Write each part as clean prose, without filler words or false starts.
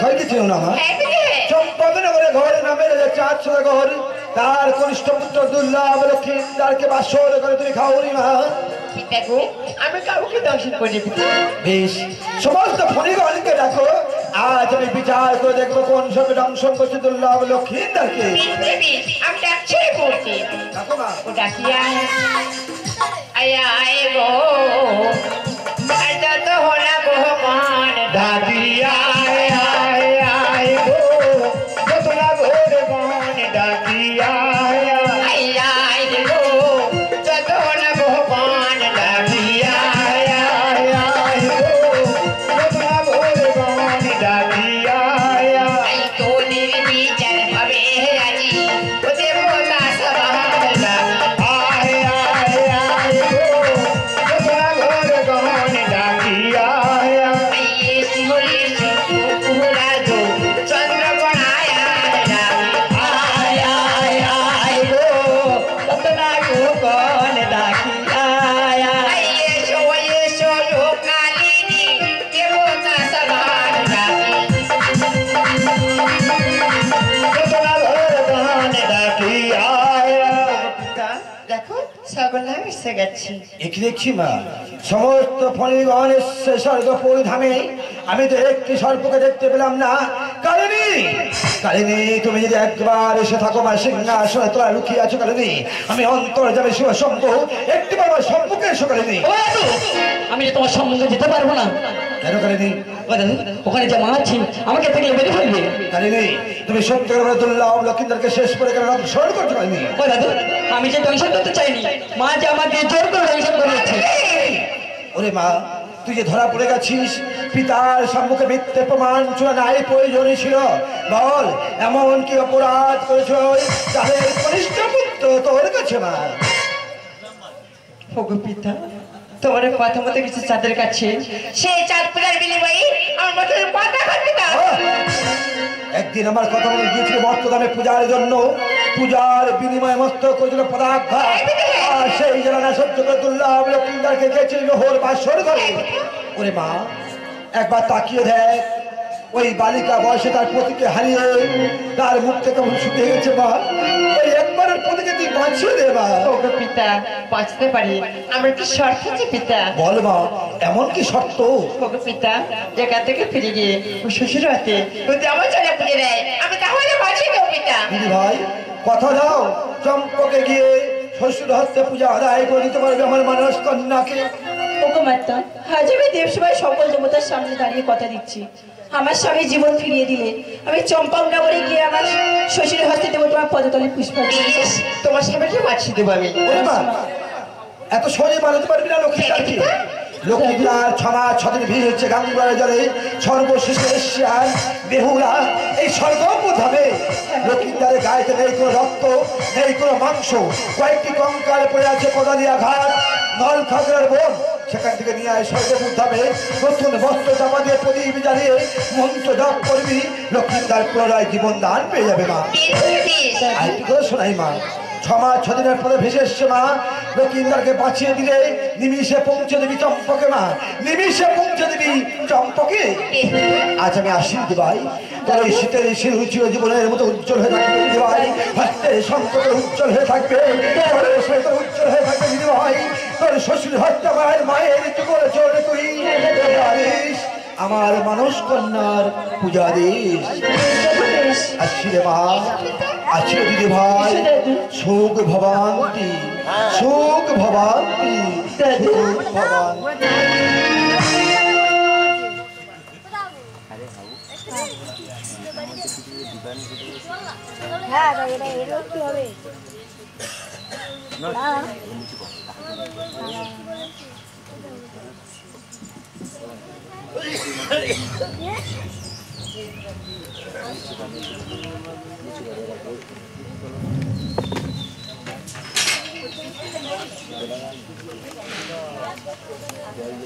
হয়তো ছিল না মা চম্পকনগরে ঘর নামে চার ঘর তার কনিষ্ঠ পুত্র দুর্লভ লক্ষ্মীদারকে বাসর করে তুমি খাওনি মা আমি কাউকে দর্শন করি বেশ সমস্ত ফণিগণকে দেখো আজ আমি বিচার করে দেখবো কোন সবে দংশন করছে দুর্লভ লক্ষ্মীদারকে আমি ডাকছি পড়ছি দেখো মা ও ডাকিয়া আয়া আয় গো তো হলা ভগবান ডাকিয়া আয় আয় আয় গো তোরা ঘরে গান ডাকিয়া আয় আয়া আয় গো যত হলা ভগবান ডাকিয়া আয় আয় আয় গো তোরা ঘরে গান ডাকিয়া আয় আই তো নির্বিচার হবে আজি ও দেবতা সবাই আয় আয় আয় গো তোরা ঘরে গান ডাকিয়া আয় আইয়ে শিহরে পুরা দো চন্দ্র বনায়া আয় আয় আয় গো তোরা গান ডাকিয়া আয় আইয়ে শো লোকালিনী দেবতা সবাই দেখো সকল এসে গেছি দেখছি মা সমস্ত ফণিগণ এসে স্বর্গ পরিধামে আমি তো একটি সর্পকে দেখতে পেলাম না কালিনী কালিনী তুমি যদি একবার এসে থাকো মা সিংহাসনে তোরা লুকিয়ে আছো কালিনী আমি অন্তর যাবে শিব শম্ভ একটি বাবা সম্মুখে এসো কালিনী আমি যে তোমার সম্মুখে যেতে পারবো না। কেন কালিনী ওখানে যে মা আছে আমাকে দেখলে বেরিয়ে ফেলবে। কালিনী তুমি সত্য করে দুর্লভ লক্ষিন্দরকে শেষ করে কেন স্মরণ করছো কালিনী ও দাদু আমি যে দংশন করতে চাইনি মা যে আমাকে জোর করে দংশন করেছে। ওরে মা তুই যে ধরা পড়ে গেছিস পিতার সম্মুখে মিথ্যে প্রমাণ চূড়া নাই প্রয়োজনই ছিল বল এমন কি অপরাধ করেছ তাদের কনিষ্ঠ পুত্র তোর কাছে মা ওগো পিতা তোমার কথা মতো কিছু চাঁদের কাছে সেই চাঁদ পূজার বিনিময়ে আমার মতো পাতা খাচ্ছি না একদিন আমার কথা বলে গিয়েছিল মর্তদামে পূজার জন্য পূজার বিনিময়ে মস্ত করেছিল পদাঘাত আর সেই জন্য না সহ্য করে দুর্লভ লক্ষ্মীদারকে গেছিল হোর বাসর ঘরে ওরে মা একবার তাকিয়ে দেখ ওই বালিকা বয়সে তার পতিকে হারিয়ে তার মুখ থেকে শুকিয়ে গেছে মা ওই একবারের পতিকে তুই বাঁচিয়ে দে মা ওগো পিতা বাঁচতে পারি আমার কি শর্ত আছে পিতা বল মা এমন কি শর্ত ওগো পিতা জায়গা থেকে ফিরে গিয়ে ও শ্বশুর হাতে যদি আমার চলে পুজো দেয় আমি তাহলে বাঁচি গো পিতা দিদি ভাই কথা দাও চম্পকে গিয়ে শ্বশুর হস্তে পূজা আদায় করে দিতে পারবে আমার মানস কন্যাকে ওগো মাতা আজ আমি দেবসভায় সকল দেবতার সামনে দাঁড়িয়ে কথা দিচ্ছি আমার স্বামী জীবন ফিরিয়ে দিলে আমি চম্পক নগরে গিয়ে আমার শ্বশুরের হস্তে দেবো তোমার পদতলে পুষ্পাঞ্জলি তোমার স্বামীকে বাঁচিয়ে দেবো আমি ওরে মা এত সহজে বানাতে পারবি না লক্ষ্মীদারকে লক্ষ্মীদার ছমা ছদিন ভিড় হচ্ছে গাঙ্গুয়ার জলে সর্বশেষে এশিয়ার বেহুলা এই স্বর্গপুর ধামে লক্ষ্মীদারের গায়েতে নেই কোনো রক্ত নেই কোনো মাংস কয়েকটি কঙ্কাল পড়ে আছে কোদালিয়া ঘাট নল খাগড়ার বোন সেখান থেকে নিয়ে আয় স্বর্গপুর ধামে নতুন বস্ত্র চাপা দিয়ে প্রদীপ জ্বালিয়ে মন্ত্র জপ করবি লক্ষ্মীদার পুনরায় জীবন দান পেয়ে যাবে মা আর কি করে শোনাই মা ছমা ছদিনের পরে ভেসে এসছে মা লক্ষ্মীদারকে বাঁচিয়ে দিলে নিমিষে পৌঁছে দিবি চম্পকে মা নিমিষে পৌঁছে দিবি চম্পকে আজ আমি আসি দিবাই তোর এই শীতের শিরু চির জীবনের মতো উজ্জ্বল হয়ে থাকবে দিদিভাই হাতে সংকটে উজ্জ্বল হয়ে থাকবে উজ্জ্বল হয়ে থাকবে দিদিভাই তোর শ্বশুর হত্যা মায়ের মায়ের করে চলে তুই জানিস আমার মানস কন্যার পূজা দিস আসছি রে মা আসছি রে দিদি ভাই সুখ ভবান্তি সুখ ভবান্তি সুখ ভবান্তি হ্যাঁ এটা এরকম কি হবে না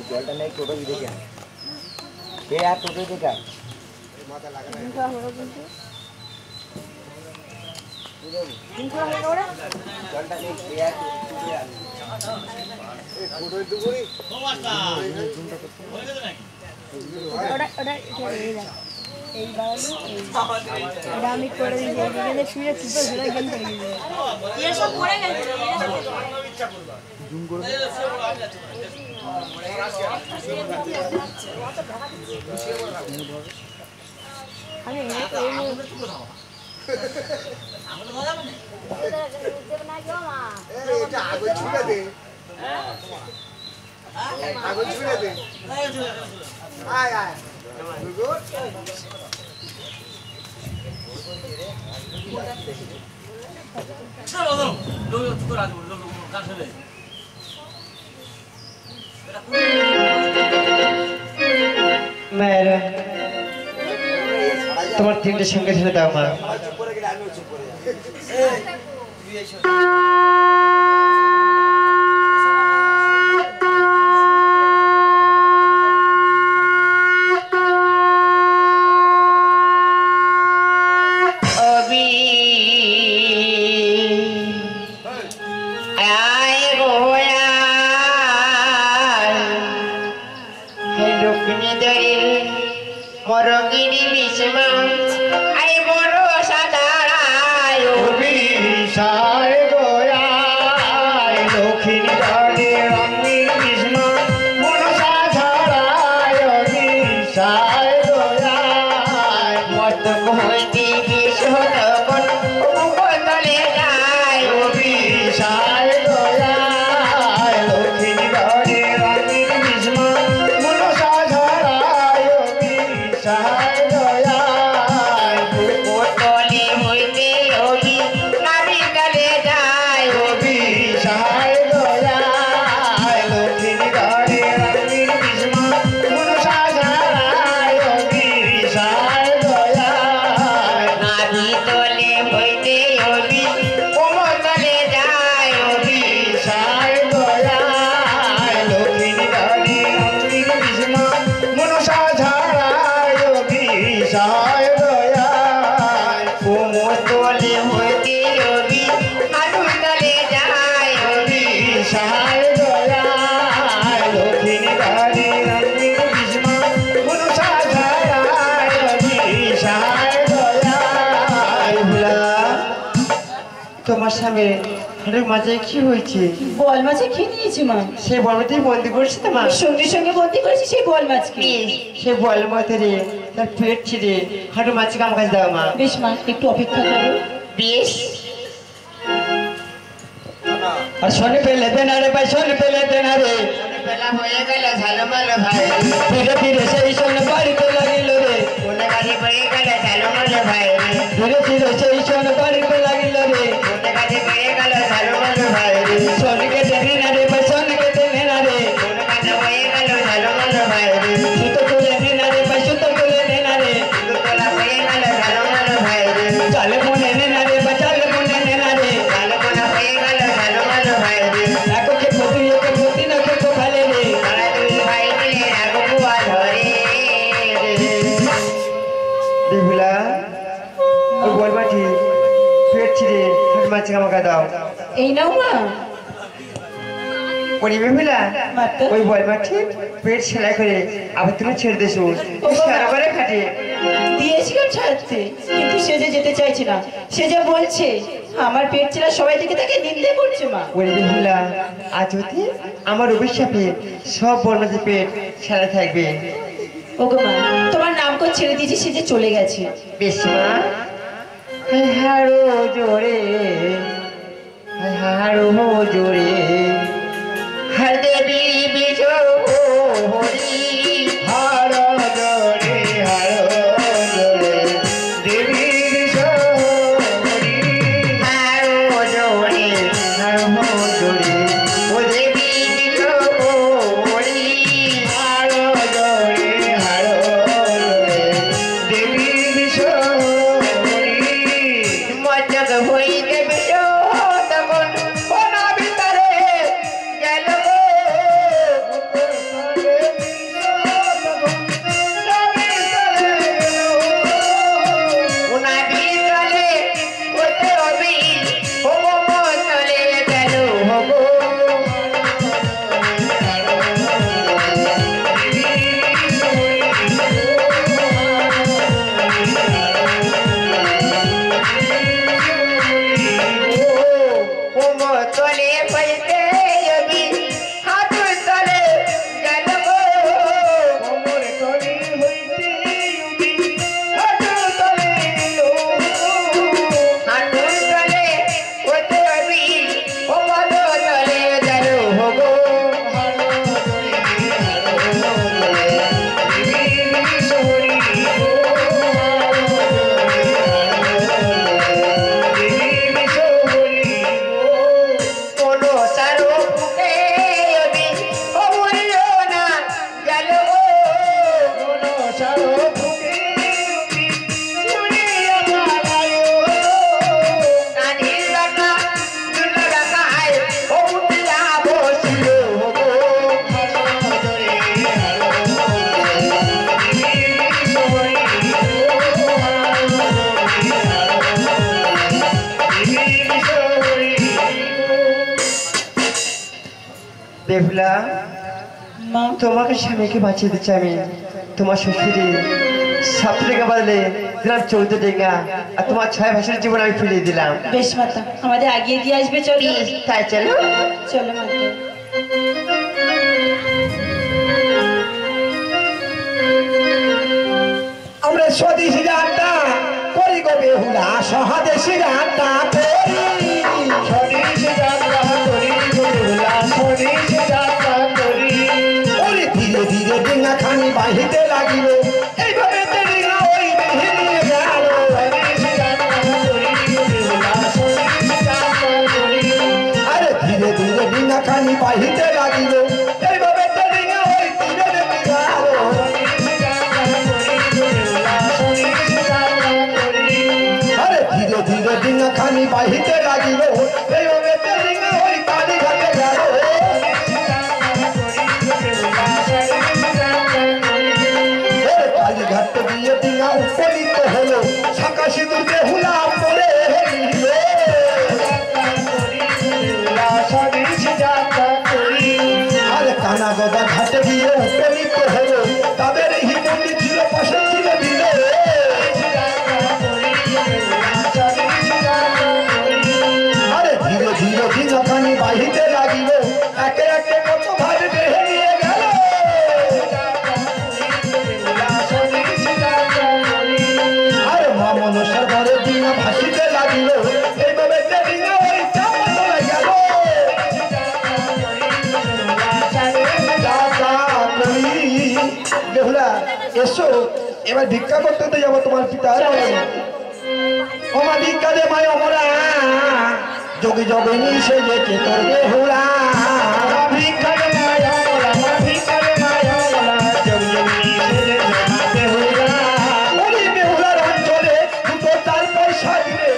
জলটা নেই টোটো দিকে কেন কে আর টোটো দিকে জলটা নেই কে আর টোটো ওটা ওটা এই বাড়ানো এটা আমি করে দিই এখানে শুয়ে সুপার ঘোরা গেম করে দিই এর সব পড়ে গেছে জুম করে আমি এই এটা আগে ছুঁড়ে দে আগে ছুঁড়ে দে আয় আয় গুড চলো চলো লোক তো রাজ বলো কাজ হবে মেয়েরা তোমার তিনটে সঙ্গে ছেড়ে দাও মা চুপ করে গেলে আমিও চুপ করে মরগিনী বিষ্মা আই বড় সাদারায় সায় গোয়ায় দক্ষিণ দাঁড়ে রঙিন বিষ্মা মনসা ঝরায় সায় গোয়ায় মতক হইতে বিষ্ণ তখন বদলে যায় সায় গোয়ায় দক্ষিণ দাঁড়ে রঙিন বিষ্মা মনসা ঝরায় সায় গোয়ায় বোতলে হইতে অভি নাবি গলে যায় সায় গোয়ায় দক্ষিণ দাঁড়ে রঙিন বিষ্মা মনসা ঝরায় সায় গোয়ায় নাবি তলে হইতে অভি কোমতলে যায় সায় গোয়ায় দক্ষিণ দাঁড়ে রঙিন বিষ্মা মনসা ঝরায় সায় গোয়ায় কোমতলে হইতে অভি হাঁটু তলে যায় সায় গোয়ায় দক্ষিণ দাঁড়ে রঙিন বিষ্মা মনসা ঝরায় সায় গোয়ায় তোমার স্বামী হাটের মাঝে কি হয়েছে বল মাছে খেয়ে নিয়েছি মা সে বলতেই বন্দি করছে তো মা সঙ্গে সঙ্গে বন্দি করেছি সেই বল মাছকে সে বল মতে রে তার পেট ছিঁড়ে হাঁটু মাছকে আমার কাছে দাও মা বেশ মা একটু অপেক্ষা করো বেশ আর শোনে পেলে দেনা রে ভাই শোনে পেলে দেনা রে বেলা হয়ে গেল ঝালমালো ভাই ধীরে ধীরে সেই শোনে বাড়িতে লাগিল রে কোনে গাড়ি পড়ে গেল ঝালমালো ভাই ধীরে ধীরে সেই শোনে বাড়িতে লাগিল রে কোনে গাড়ি পড়ে গেল ঝালমালো ভাই শোনকে দেনে না রে ভাই শোনকে দেনে না রে কোনে গাড়ি হয়ে গেল ঝালমালো ভাই সুতো তুলে নে না রে ভাই সুতো তুলে নে না রে দুতলা হয়ে গেল ঝালমালো ভাই চালে মনে নে না রে ভাই চালে মনে নে না রে ঝালমালো হয়ে গেল ঝালমালো ভাই একে প্রতি একে প্রতি না কে কোখালে রে তারা দুই ভাই মিলে রাগপুয়া ধরে বিহুলা ওই বল মাটি পেট ছিঁড়ে হাঁটু মাছকে আমাকে দাও এই নাও মা ওই বিহুলা মাত্র ওই বল মাটি পেট সেলাই করে আবার তুমি ছেড়ে দেছো সারাবারে খাটে দিয়েছিলাম ছাড়তে কিন্তু সে যে যেতে চাইছে না সে যে বলছে আমার পেট ছেড়া সবাই থেকে তাকে নিন্দে করছে মা ওই বিহুলা আজ হতে আমার অভিশাপে সব বর্ণাতে পেট সেলাই থাকবে ওগো মা তোমার নাম করে ছেড়ে দিয়েছি সে যে চলে গেছে বেশ মা হারো জোরে হারো জোরে হর দেবী বিজো হরি হারো জোরে দেবী বিশ্বরি হারো জোরে হারো জোরে ও দেবী বিজো হরি হারো জোরে দেবী বিশ্বরি মজক হইতে বিজো তখন কোনা ভিতরে গেল গো বেহুলা মা তোমাকে স্বামীকে বাঁচিয়ে দিচ্ছি আমি তোমার শ্বশুরে সব থেকে বললে দিলাম 14 টাকা আর তোমার 6 ভাষার জীবন আমি ফিরিয়ে দিলাম বেশ মাতা আমাদের আগিয়ে দিয়ে আসবে চলো তাই চলো চলো মাতা আমরা স্বদেশি যাত্রা করি গো বেহুলা সহাদেশি যাত্রা করি স্বদেশি যাত্রা করি গো বেহুলা স্বদেশি যাত্রা করি ওরে ধীরে ধীরে ডিঙা খানি বাহিতে লাগিল এইভাবে ডিঙা ওই দিহে নিয়ে গেল স্বদেশি যাত্রা করি গো বেহুলা স্বদেশি যাত্রা করি আরে ধীরে ধীরে ডিঙা খানি বাহিতে লাগিল এইভাবে ডিঙা ওই দিহে নিয়ে গেল আরে ধীরে ধীরে ডিঙা খানি বাহিতে লাগিল এইভাবে ডিঙা ওই কালী ঘাটে গেল কালী ঘাটে গিয়ে ডিঙা উপনীত হলো শাঁখা সিঁদুর বেহুলা পরে আরে কানা গদা ঘাটে গিয়ে উপনীত হলো তাদের হিমন্দি ছিল পাশে ছিল দিলে আরে ধীরে ধীরে ডিঙাখানি বাহিতে লাগিল একে একে কত ভাবে বেহে নিয়ে গেল আরে মা মনসার ঘরে ডিঙা ভাসিতে লাগিল এইভাবে ডিঙা ওই চাপা চলে গেল বেহুলা এসো এবার ভিক্ষা করতে তো যাবো তোমার পিতা ওমা ভিক্ষা দে মায় অমরা যোগে যোগে মিশে যেতে তোর বেহুলা ভিক্ষা দে মায় অমরা ভিক্ষা দে মায় অমরা যোগে যোগে মিশে যেতে তোর বেহুলা ওই বেহুলার অঞ্চলে দুটো 4 পয়সা দিলে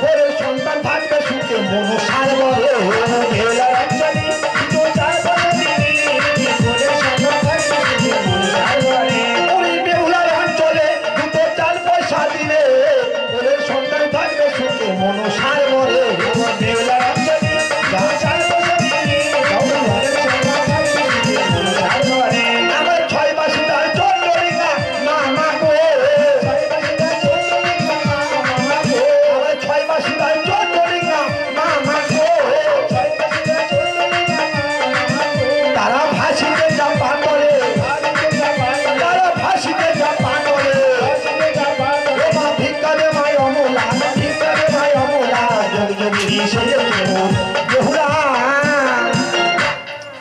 ওর সন্তান থাকবে সুখে মনসার বলে বেহুলার অঞ্চলে দুটো 4 পয়সা দিলে ওর সন্তান থাকবে সুখে মনসার বলে ওই বেহুলার অঞ্চলে দুটো 4 পয়সা দিলে ওর সন্তান থাকবে সুখে মনসার বলে বেহুলার অঞ্চলে 4 পয়সা দিলে ওর সন্তান থাকবে সুখে মনসার বলে আমার 6 বাসুদার চন্দ্রিকা মামা গো 6 বাসুদার চন্দ্রিকা মামা গো আমার 6 বাসুদার চন্দ্রিকা মামা গো 6 বাসুদার চন্দ্রিকা মামা গো তারা ভাসিতে যা পাগলে তারা ভাসিতে যা পাগলে ও মা ভিক্ষা দে মাই অমলা ভিক্ষা দে মাই অমলা যোগ যোগী সে বেহুলা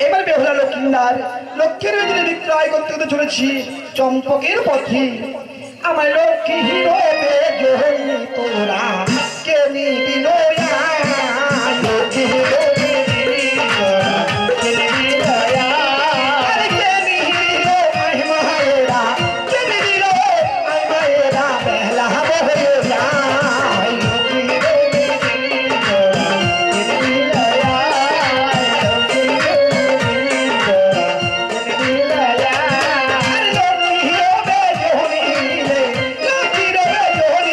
এবার বেহুলা লক্ষ্মীদার লক্ষ্মীর বেদিনে বিক্রয় করতে চলেছি চম্পকের পথে আমার লক্ষ্মী হিরোবে জহনি তোরা কে নিবি নয়া লক্ষ্মী হিরোবে কে নিবি নয়া আরে কে নিবি নো মাই মায়েরা কে নিবি নো মাই মায়েরা বেহলা হয়ে যায় লক্ষ্মী হিরোবে কে নিবি নয়া লক্ষ্মী হিরোবে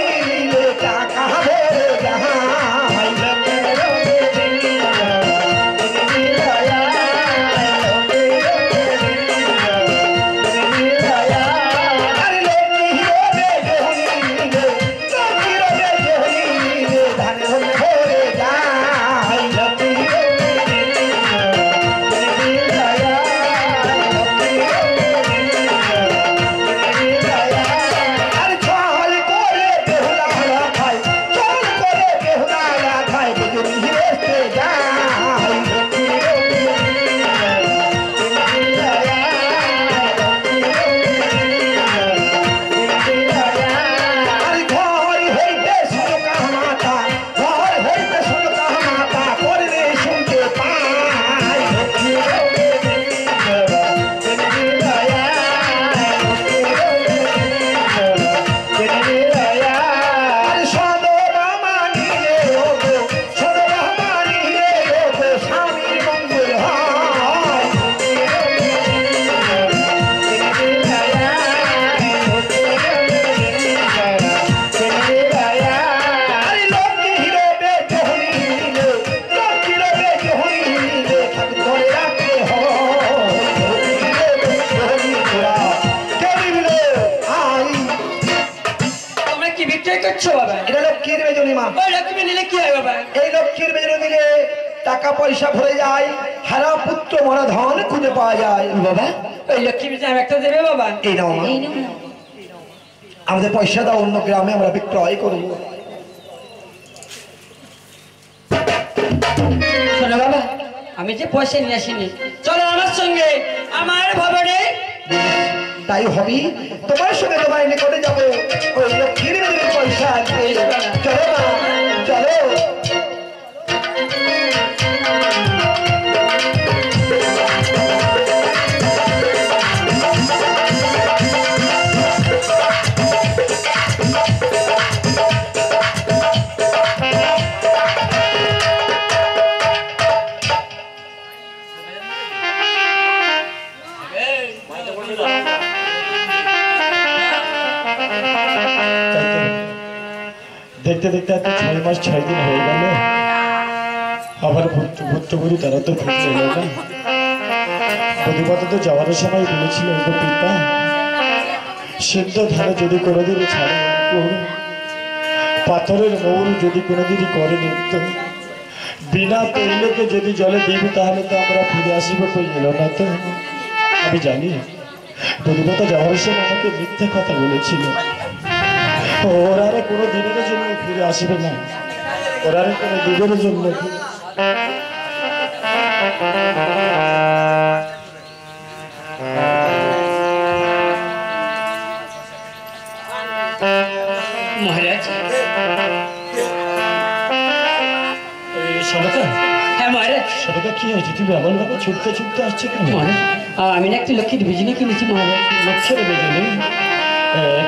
বিয়ে করছো বাবা? এটা লক্ষ্মীর বেজনী মা। ওই লক্ষ্মী নিলে কি হয় বাবা? এই লক্ষ্মীর বেজনী দিলে টাকা পয়সা ভরে যায়, হারা পুত্র মরা ধন খুঁজে পাওয়া যায়। বাবা ওই লক্ষ্মী বীজ আমি একটা দেবে বাবা? এই নাও মা, আমাদের পয়সা দাও, অন্য গ্রামে আমরা বিক্রয় করবো। শোনো বাবা, আমি যে পয়সা নিয়ে আসিনি, চলো আমার সঙ্গে আমার ভবনে। তাই হবি, তোমার সঙ্গে তোমার নিকটে যাবো, ওই লক্ষ্মীর বেজনীর পয়সা আনতে। চলো মা, চলো। দেখতে দেখতে এত 6 মাস 6 দিন হয়ে গেল, আবার পুত্রবধূ তারা তো ফিরছে না। প্রতিপদ তো যাওয়ার সময় বলেছিল, পিতা সিদ্ধ ধারে যদি কোনোদিন ছাড়ে, পাথরের মৌল যদি কোনোদিনই করে নিত, বিনা তৈলকে যদি জলে দিবি তাহলে তো আমরা ফিরে আসিব, কই এলো না তো। আমি জানি প্রতিপদ যাওয়ার সময় আমাকে মিথ্যে কথা বলেছিল, ওরা আরে কোনো দিনের জন্য ফিরে আসবে না, ওরা আরে কোনো দিনের জন্য। মহারাজ। সরকার, হ্যাঁ মহারাজ। সরকার কি হয়েছে? তুমি এমন ভাবে ছুটতে ছুটতে আসছো কেন? মহারাজ আমি না একটা লক্ষ্মীর বিজনে কিনেছি মহারাজ। লক্ষ্যের বেজনী?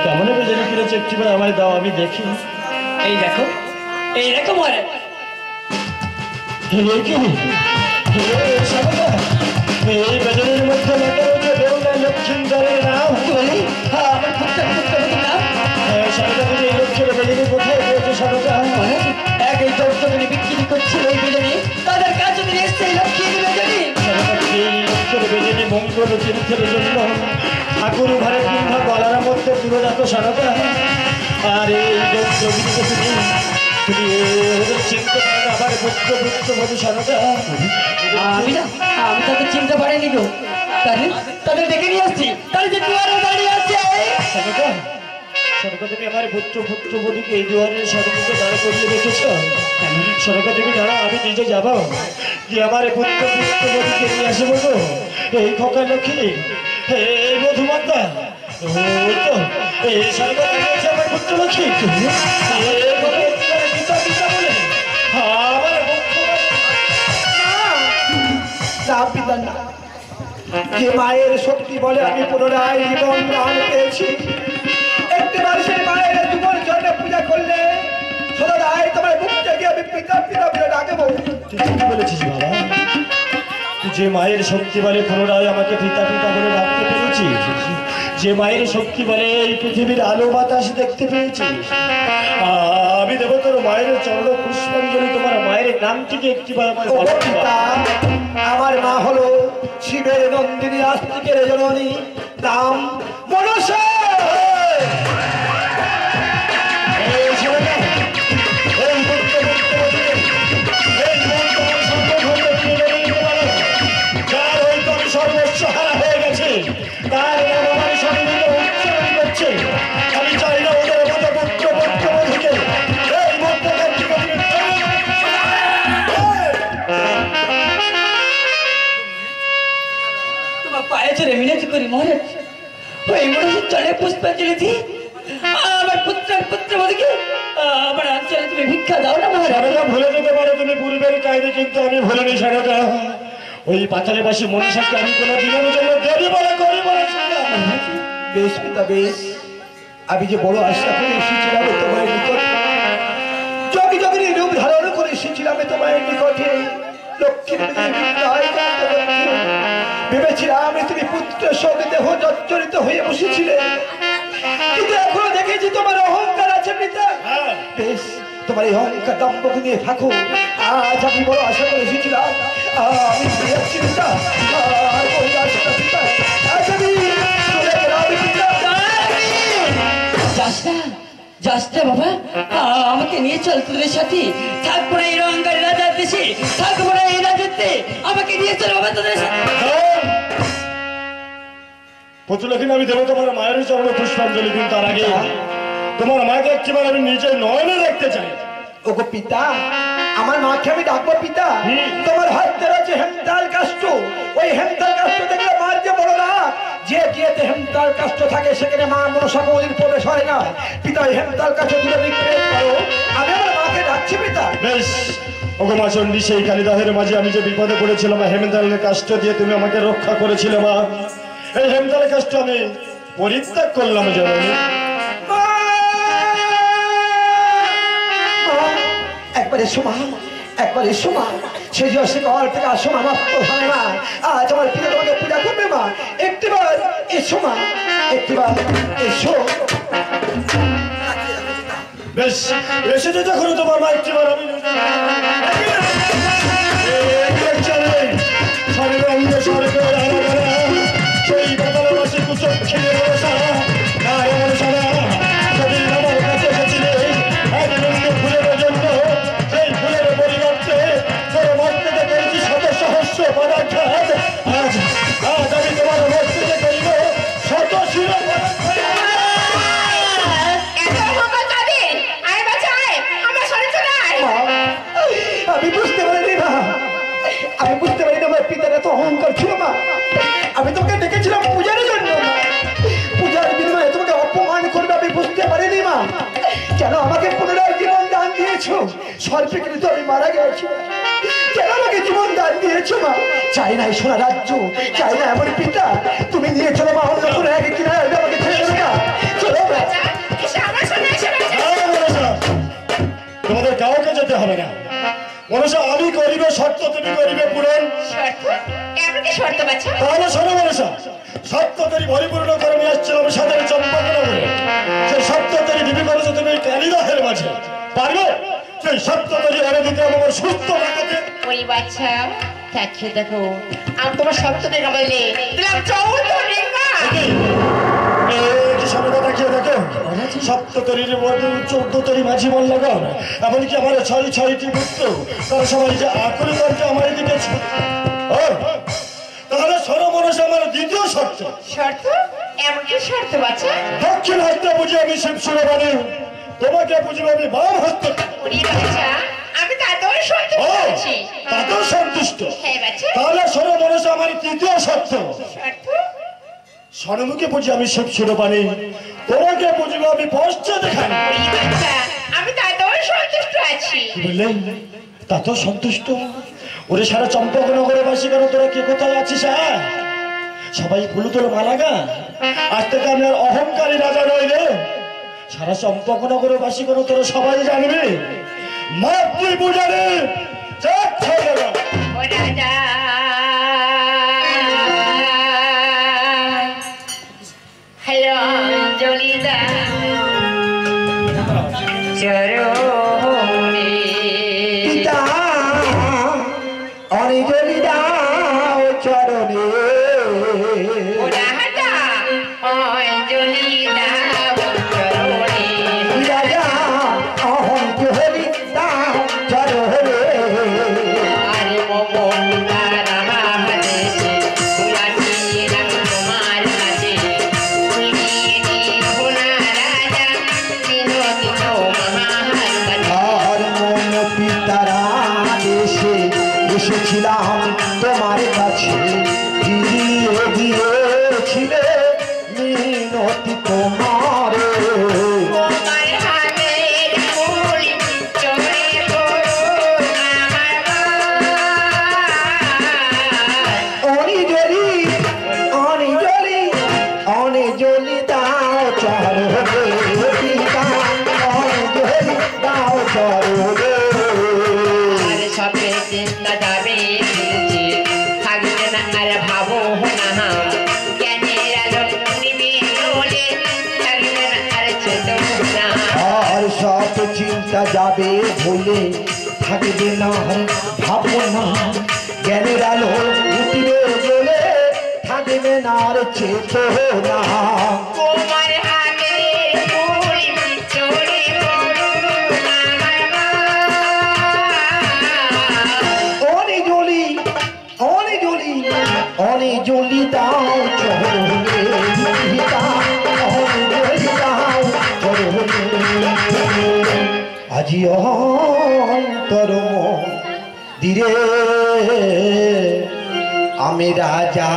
কেমন বেজনী কিনেছে একটিবার আমায় দাও, আমি দেখি। এই দেখো, এই দেখো মহারাজ। এই কি? সরকার, এই বেজনীর মধ্যে লেখা রয়েছে বেহুলা লক্ষ্মীন্দরের নাম। বলি আমার পুত্রবধূর নাম। সরকার, তুমি এই লক্ষ্যের বেজনী কোথায় পেয়েছো সরকার? মহারাজ এক এই দর্শনে বিক্রি করছিল ওই বিজনে, তাদের কাছে নিয়ে এসছে এই লক্ষ্মীর বিজনী। সরকার, এই লক্ষ্যের বেজনী মঙ্গল তীর্থের জন্য ঠাকুর ঘরে কিংবা গলার মধ্যে পুরো যাত সরকার। আর এই জমিকে তুমি ওদের চিনতে পারো, আবার পুত্রবধূ সরকার। আমি না, আমি তাদের চিনতে পারিনি গো। তাদের ডেকে নিয়ে আসছি, তাদের যে দুয়ারে দাঁড়িয়ে আছে। সরকার, সরকার, তুমি আমার পুত্রবধূকে এই দুয়ারের সরকারকে দাঁড়া করিয়ে রেখেছ। সরকার, তুমি দাঁড়া, আমি নিজে যাবো, যে আমার পুত্রবধূকে নিয়ে আসবো গো। এই খোকা লক্ষ্মী, এই মধুমাতা, ওই তো এই সরকার দাঁড়িয়েছে আমার পুত্র লক্ষ্মী। পিতা পিতা বলে আমার না পিতা না, যে মায়ের শক্তি বলে আমি পুনরায় জীবন দান পেয়েছি, একটিবার সেই মায়ের জীবন জন্য পূজা করলে সদাই তোমার মুখটা গিয়ে আমি পিতা পিতা বলে ডাকবো। তুই ঠিক বলেছিস বাবা, যে মায়ের শক্তি বলে পুনরায় আমাকে পিতা পিতা বলে ডাকতে পেরেছিস, যে মায়ের শক্তি বলে এই পৃথিবীর আলো বাতাস দেখতে পেয়েছিস, আমি দেব তোর মায়ের চরণ পুষ্পাঞ্জলি। তোমার মায়ের নামটিকে একটিবার আমার ও বলো। পিতা, আমার মা হলো শিবের নন্দিনী, আস্তিকের জননী, নাম মনসা। এই ছেলেটা, এই পুত্রবধূকে, এই মন তোমার সর্বভৌম নিয়ে নিতে পারো। যার ওই তোর সর্বস্ব হারা হয়ে গেছে, তার নাম আমার শরীরে উচ্চারণ করছে। আমি চাই না ওদের মতো পুত্রবধূকে এই মধ্যকার থেকে তুমি তোমার পায়ে চড়ে মিনতি করি মহারাজ, ওই মনুষ্য চলে পুষ্পাঞ্জলি দিই আমার পুত্রবধূকে আমার অঞ্চলে তুমি ভিক্ষা দাও না মহারাজ। সারদা, ভুলে যেতে পারো তুমি পূর্বের কায়দে, কিন্তু আমি ভুলিনি সারদা। ওই পাতালে বাসী মনীষাকে আমি কোনো দিনের জন্য দেরি বলে করি বলেছি না। বেশ পিতা বেশ, আমি যে বড় আশা করে এসেছিলাম তোমার নিকট, যোগী যোগিনী রূপ ধারণ করে এসেছিলাম তোমার নিকটে, লক্ষ্মীর ভেবেছিলাম তুমি পুত্রের সঙ্গে দেহ জর্জরিত হয়ে বসেছিলে, কিন্তু এখনো দেখেছি তোমার অহংকার আছে পিতা। বেশ, তোমার এই অহংকার দম্ভক নিয়ে থাকো। আজ আমি বড় আশা করে এসেছিলাম, আমি ফিরে যাচ্ছি পিতা। আর ওই আশাটা পিতা, আজ আমি চলে গেলাম পিতা। যাস না, যাস না বাবা, আমাকে নিয়ে চল তোদের সাথে। থাকবো না এই রঙ্গার রাজার দেশে, থাকবো না এই রাজত্বে, আমাকে নিয়ে চল বাবা তোদের সাথে। পুত্রলক্ষ্মী, আমি দেবো তোমার মায়ের চরণে পুষ্পাঞ্জলি দিন। তার আগে তোমার মাকে একবার আমি নিজের নয়নে দেখতে চাই। ওগো পিতা, আমার মাকে আমি ডাকবো পিতা। তোমার হাতে রয়েছে হেমতাল কাষ্ট, ওই হেমতাল কাষ্ট দেখলে মার যে বড় না, যে গিয়েতে হেমতাল কাষ্ট থাকে সেখানে মা মনসা কোনোদিন প্রবেশ হয় না। পিতা ওই হেমতাল কাষ্ট দূরে নিক্ষেপ করো, আমি আমার মাকে ডাকছি পিতা। বেশ ওগো মা চণ্ডী, সেই কালিদাহের মাঝে আমি যে বিপদে পড়েছিলাম, হেমতালের কাষ্ট দিয়ে তুমি আমাকে রক্ষা করেছিলে মা। এই হেমতালের কাষ্ট আমি পরিত্যাগ করলাম জননী। একবার এসো মা, একবার এসো মা, সেই জসে ঘর থেকে আসো মা, প্রধানে মা, আজ আমার পিতা তোমাকে পূজা করবে মা। একটিবার এসো মা, একটিবার এসো। বেশ এসেছে যখন তোমার মা, একটিবার আমি সেই বাতালে মাসে কুচক খেয়ে বসা না এমন সারা যদি আমার কাছে এসেছিলে এক রঙ ফুলের জন্য, সেই ফুলের পরিবর্তে তোর মর্যাদা করেছি শত সহস্র পদাঘাত। আজ আজ আমি তোমার মর্যাদা করিব শত শির আমি বুঝতে পারিনি মা, আমি বুঝতে পারিনি আমার পিতার এত অহংকার ছিল মা। আমি তোমাকে ডেকেছিলাম পূজার জন্য, পূজার বিনিময়ে তোমাকে অপমান করবে আমি বুঝতে পারিনি মা। কেন আমাকে পুনরায় জীবন দান দিয়েছো? স্বল্পে কিন্তু আমি মারা গেছি, কেন আমাকে জীবন দান দিয়েছো মা? চাই না এই সোনা রাজ্য, চাই না এমন পিতা। তুমি নিয়ে চলো মা, অন্য কোনো এক কিনারে আমাকে ছেড়ে দেবে না। চলো মা। তোমাদের কাউকে যেতে হবে না মনসা, আমি করিবে শর্ত, তুমি করিবে পূরণ। তাহলে শোনো মনসা, সত্য তরি পরিপূর্ণ করে নিয়ে আসছিলাম সাধারণ চম্পাকনগরে। সেই সত্য তরি দিবি করেছো তুমি কালিদাহের মাঝে, পারবে সেই সত্য তরি এনে দিতে আমার সুস্থ রাখাতে? ওই বাচ্চা দেখে দেখো, আমি তোমার সত্য দেখা বললে দিলাম 14 রেখা। সপ্ততরীর মধ্যে 14 তরি মাঝি মন লাগাও, এমনকি আমার 6টি পুত্র, তারা সবাই যে আকুল করছে আমার দিকে। তাহলে শোনো মনসা, আমার দ্বিতীয় শর্ত। শর্ত? এমন কি শর্ত বাচ্চা? দক্ষিণ হস্তে বুঝে আমি শিব সুরবাণী, তোমাকে বুঝবে আমি বাম হস্তে। আমি তাতেও সন্তুষ্ট। তাতেও সন্তুষ্ট? হ্যাঁ বাচ্চা। তাহলে শোনো মনসা, আমার তৃতীয় শর্ত। শর্ত? স্বর্ণমুখে বুঝি আমি শিব সুরবাণী, তোমাকে বুঝবো আমি পশ্চাৎ দেখাই। আমি তাতেও সন্তুষ্ট আছি। বুঝলেন? তাতেও সন্তুষ্ট? ওরে সারা চম্পকনগরে বাসী কেন, তোরা কে কোথায় আছিস? হ্যাঁ, সবাই ফুল তোর মালাগা। আজ থেকে আমি আর অহংকারী রাজা নই রে। সারা চম্পকনগরে বাসী কেন তোরা সবাই জানবে মাতৃ পূজারে জলিদা চরণে পিতা অনেক দাও চরণে, অঞ্জলি দাও চরণে। রাজা অহংকারী দাও চরণে। আরে মমতার মহাদেশে তুলাছিলাম তোমার কাছে, তুলিয়ে দিও না রাজা বিনোদিত মহার কাছে। আর মন পিতারা দেশে এসেছিলাম তোমার কাছে, ফিরিয়ে দিয়েছিলে মিনতি তোমার। তোমার হাতের ফুল চড়ে পড়ো আমার অনিজলি অনিজলি অনিজলি দাও চরণে, পিতা অনিজলি দাও চরণে। আর সবে চিন্তা যাবে থাকবে না আর ভাবো না, জ্ঞানের আলো নিবে চলে থাকবে না আর চেতনা। আর সব চিন্তা যাবে ভুলে, থাকবে না আর ভাবনা, জ্ঞানের আলো উঠিবে জ্বলে, থাকবে না আর চেতনা। তোমার হাতের ফুল চড়ে অহনে জ্বলি দাও চরণে অহনে জ্বলি দাও চরণে আজি অন্তর দিরে আমি রাজা